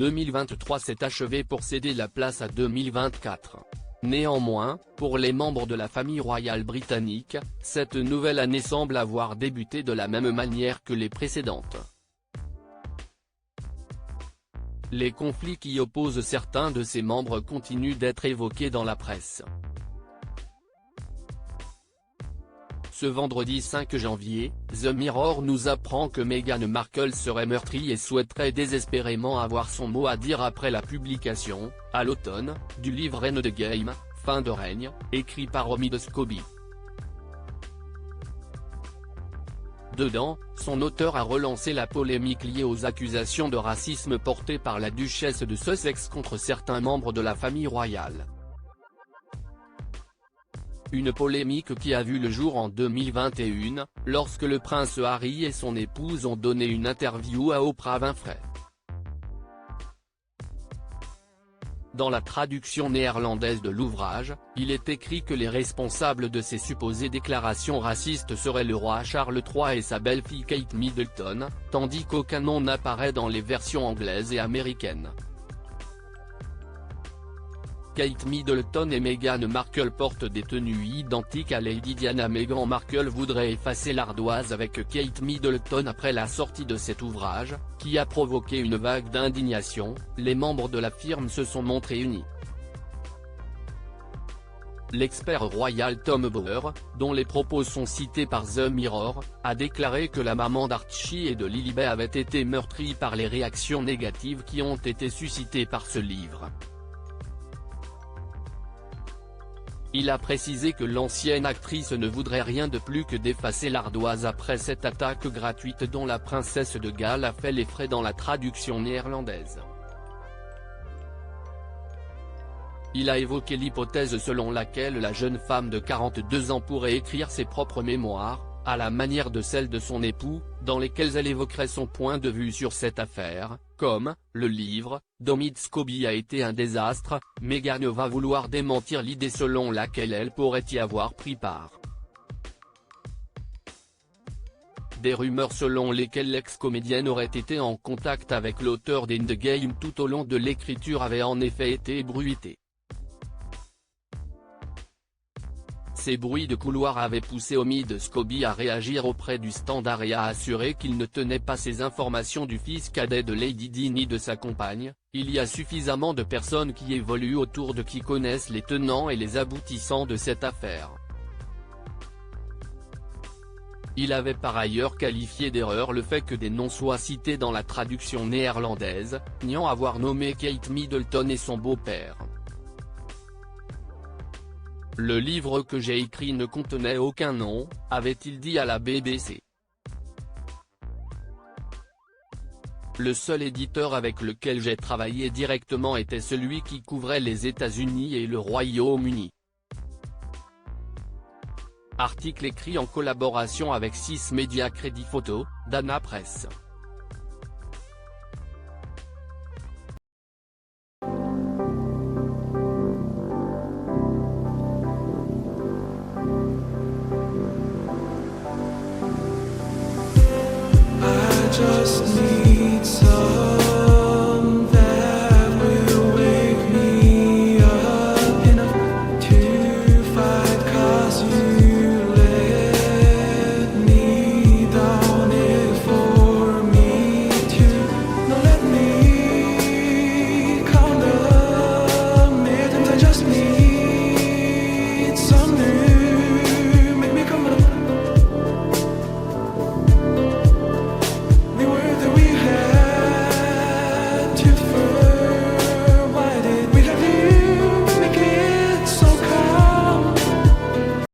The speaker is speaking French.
2023 s'est achevé pour céder la place à 2024. Néanmoins, pour les membres de la famille royale britannique, cette nouvelle année semble avoir débuté de la même manière que les précédentes. Les conflits qui opposent certains de ses membres continuent d'être évoqués dans la presse. Ce vendredi 5 janvier, The Mirror nous apprend que Meghan Markle serait meurtrie et souhaiterait désespérément avoir son mot à dire après la publication, à l'automne, du livre Endgame, Fin de règne, écrit par Omid Scobie. Dedans, son auteur a relancé la polémique liée aux accusations de racisme portées par la duchesse de Sussex contre certains membres de la famille royale. Une polémique qui a vu le jour en 2021, lorsque le prince Harry et son épouse ont donné une interview à Oprah Winfrey. Dans la traduction néerlandaise de l'ouvrage, il est écrit que les responsables de ces supposées déclarations racistes seraient le roi Charles III et sa belle-fille Kate Middleton, tandis qu'aucun nom n'apparaît dans les versions anglaises et américaines. Kate Middleton et Meghan Markle portent des tenues identiques à Lady Diana. Meghan Markle voudrait effacer l'ardoise avec Kate Middleton après la sortie de cet ouvrage, qui a provoqué une vague d'indignation. Les membres de la firme se sont montrés unis. L'expert royal Tom Bower, dont les propos sont cités par The Mirror, a déclaré que la maman d'Archie et de Lilibet avait été meurtrie par les réactions négatives qui ont été suscitées par ce livre. Il a précisé que l'ancienne actrice ne voudrait rien de plus que d'effacer l'ardoise après cette attaque gratuite dont la princesse de Galles a fait les frais dans la traduction néerlandaise. Il a évoqué l'hypothèse selon laquelle la jeune femme de 42 ans pourrait écrire ses propres mémoires, à la manière de celle de son époux, dans lesquelles elle évoquerait son point de vue sur cette affaire, comme « Le livre d'Omid Scobie a été un désastre », Meghan va vouloir démentir l'idée selon laquelle elle pourrait y avoir pris part. Des rumeurs selon lesquelles l'ex-comédienne aurait été en contact avec l'auteur d'Endgame tout au long de l'écriture avaient en effet été ébruitées. Ces bruits de couloir avaient poussé Omid Scobie à réagir auprès du Standard et à assurer qu'il ne tenait pas ces informations du fils cadet de Lady Di ni de sa compagne. Il y a suffisamment de personnes qui évoluent autour de qui connaissent les tenants et les aboutissants de cette affaire. Il avait par ailleurs qualifié d'erreur le fait que des noms soient cités dans la traduction néerlandaise, niant avoir nommé Kate Middleton et son beau-père. Le livre que j'ai écrit ne contenait aucun nom, avait-il dit à la BBC. Le seul éditeur avec lequel j'ai travaillé directement était celui qui couvrait les États-Unis et le Royaume-Uni. Article écrit en collaboration avec 6 médias. Crédit photo, Dana Press. Just